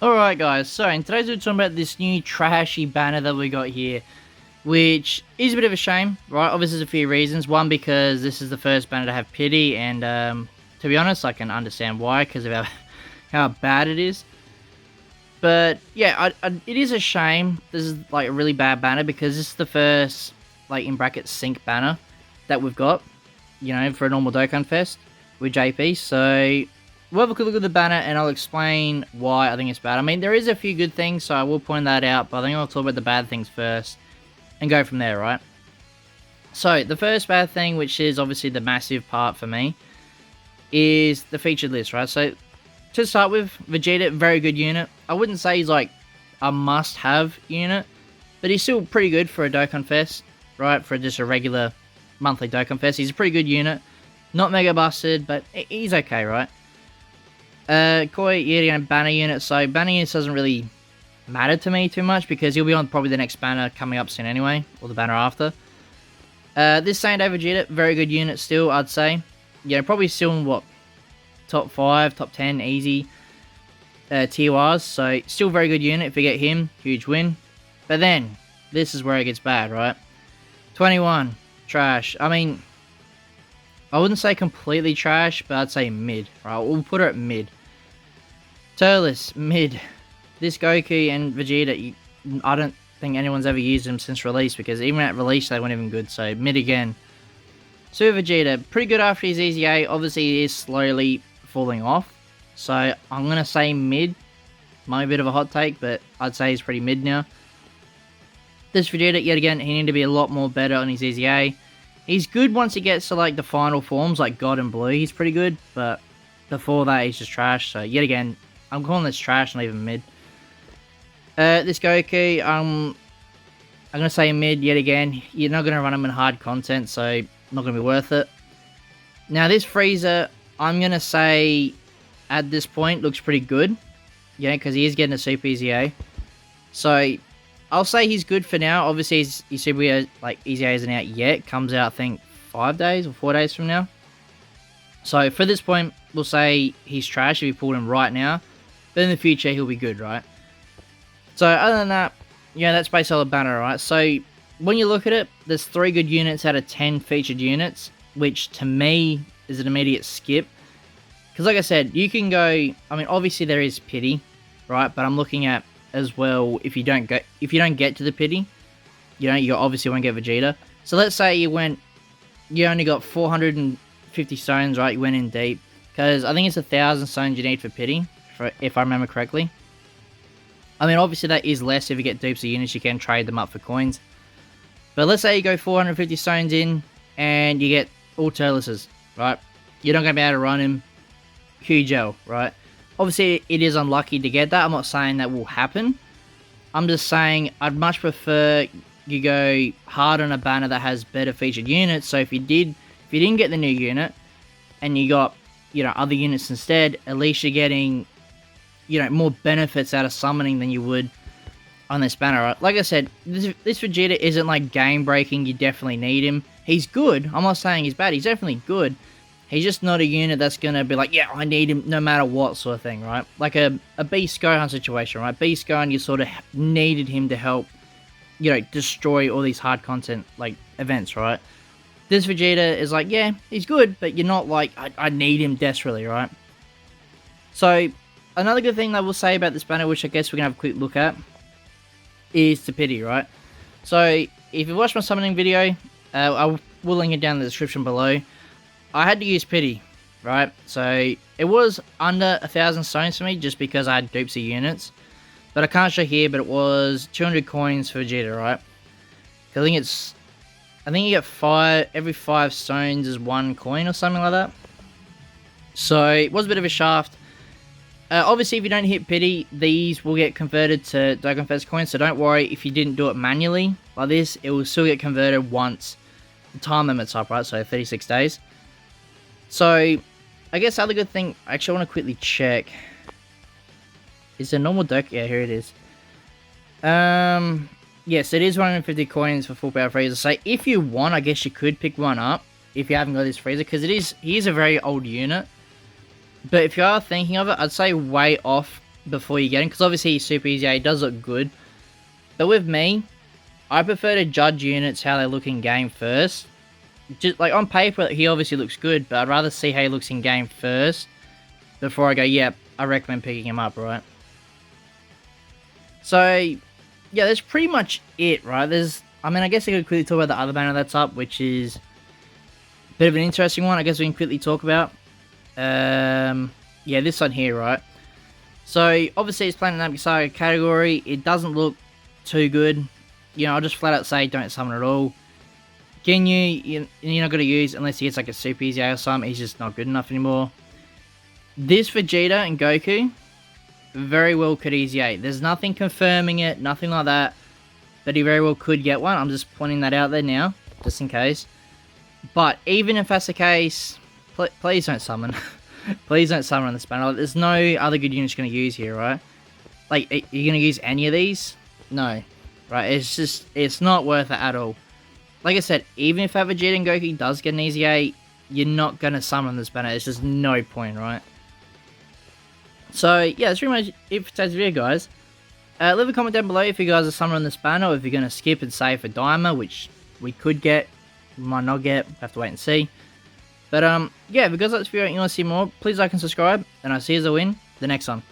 Alright guys, so in today's video we're talking about this new trashy banner that we got here, which is a bit of a shame, right? Obviously there's a few reasons. One, because this is the first banner to have pity, and to be honest, I can understand why, because of how bad it is. But yeah, it is a shame this is like a really bad banner, because this is the first, like in brackets, sync banner that we've got, you know, for a normal DokkanFest with JP, so we'll have a quick look at the banner and I'll explain why I think it's bad. I mean, there is a few good things, so I will point that out, but I think I'll talk about the bad things first and go from there, right? So, the first bad thing, which is obviously the massive part for me, is the featured list, right? So, to start with, Vegeta, very good unit. I wouldn't say he's like a must-have unit, but he's still pretty good for a DokkanFest, right? For just a regular monthly DokkanFest. He's a pretty good unit. Not mega busted, but he's okay, right? Koi, yeah, banner unit. So banner units doesn't really matter to me too much because he'll be on probably the next banner coming up soon anyway, or the banner after. This same day Vegeta, very good unit still, I'd say. Yeah, probably still in what, top 5, top 10, easy tier wise. So still very good unit. If you get him, huge win. But then this is where it gets bad, right? 21, trash. I mean, I wouldn't say completely trash, but I'd say mid. Right, we'll put her at mid. Turles, mid. This Goku and Vegeta, I don't think anyone's ever used them since release, because even at release they weren't even good, so mid again. Super Vegeta, pretty good after his EZA, obviously he is slowly falling off, so I'm going to say mid. Might be a bit of a hot take, but I'd say he's pretty mid now. This Vegeta, yet again, he need to be a lot more better on his EZA. He's good once he gets to like the final forms, like God and Blue, he's pretty good, but before that he's just trash, so yet again, I'm calling this trash, not even mid. This Goku, I'm going to say mid yet again. You're not going to run him in hard content, so not going to be worth it. Now this Frieza, I'm going to say at this point looks pretty good. Yeah, because he is getting a Super EZA. So I'll say he's good for now. Obviously his Super like EZA isn't out yet. Comes out I think 5 days or 4 days from now. So for this point, we'll say he's trash if you pulled him right now. But in the future, he'll be good, right? So, other than that, yeah, that's based on the banner, right? So, when you look at it, there's 3 good units out of 10 featured units, which to me is an immediate skip. Because, like I said, you can go. I mean, obviously there is pity, right? But I'm looking at as well if you don't get to the pity, you obviously won't get Vegeta. So let's say you only got 450 stones, right? You went in deep, because I think it's 1,000 stones you need for pity. If I remember correctly. I mean, obviously that is less. If you get dupes of units, you can trade them up for coins. But let's say you go 450 stones in, and you get all Turleses, right? You're not going to be able to run him. Huge L, right? Obviously, it is unlucky to get that. I'm not saying that will happen. I'm just saying I'd much prefer you go hard on a banner that has better featured units. So if you didn't get the new unit, and you got, other units instead, at least you're getting, more benefits out of summoning than you would on this banner, right? Like I said, this Vegeta isn't like game breaking. You definitely need him. He's good. I'm not saying he's bad. He's definitely good. He's just not a unit that's gonna be like, yeah, I need him no matter what sort of thing, right? Like a Beast Gohan situation, right? Beast Gohan, you sort of needed him to help, destroy all these hard content like events, right? This Vegeta is like, yeah, he's good, but you're not like, I need him desperately, right? So, another good thing that we'll say about this banner, which I guess we're going to have a quick look at, is the pity, right? So, if you watched my summoning video, I will link it down in the description below. I had to use pity, right? So, it was under 1,000 stones for me, just because I had dupes of units. But I can't show here, but it was 200 coins for Vegeta, right? I think you get 5, every 5 stones is 1 coin or something like that. So, it was a bit of a shaft. Obviously, if you don't hit pity, these will get converted to DokkanFest coins, so don't worry if you didn't do it manually like this, it will still get converted once the time limit's up, right? So 36 days. So, I guess the other good thing, I actually want to quickly check. Is there normal Dokkan? Yeah, here it is. Yes, it is 150 coins for full power Frieza. So if you want, I guess you could pick one up if you haven't got this Frieza, because he is a very old unit. But if you are thinking of it, I'd say way off before you get him, because obviously he's super easy, he does look good. But with me, I prefer to judge units how they look in game first. Just like on paper, he obviously looks good, but I'd rather see how he looks in game first before I go, yep, I recommend picking him up, right? So, yeah, that's pretty much it, right? I guess I could quickly talk about the other banner that's up, which is a bit of an interesting one. I guess we can quickly talk about. Yeah, this one here, right? So, obviously, it's playing the Namek Saga category. It doesn't look too good. You know, I'll just flat out say don't summon at all. Ginyu, you're not going to use unless he gets like a super easy AO summon. He's just not good enough anymore. This Vegeta and Goku very well could easy 8. There's nothing confirming it, nothing like that. But he very well could get one. I'm just pointing that out there now, just in case. But even if that's the case, please don't summon. Please don't summon on this banner. There's no other good units you're going to use here, right? Like, are you going to use any of these? No. Right, it's not worth it at all. Like I said, even if Vegeta and Goku does get an easy 8, you're not going to summon this banner. It's just no point, right? So, yeah, that's pretty much it for today's video, guys. Leave a comment down below if you guys are summoning this banner, or if you're going to skip and save for Daima, which we could get, we might not get, have to wait and see. But, yeah, if you guys like this video and you want to see more, please like and subscribe, and I'll see you as I win the next one.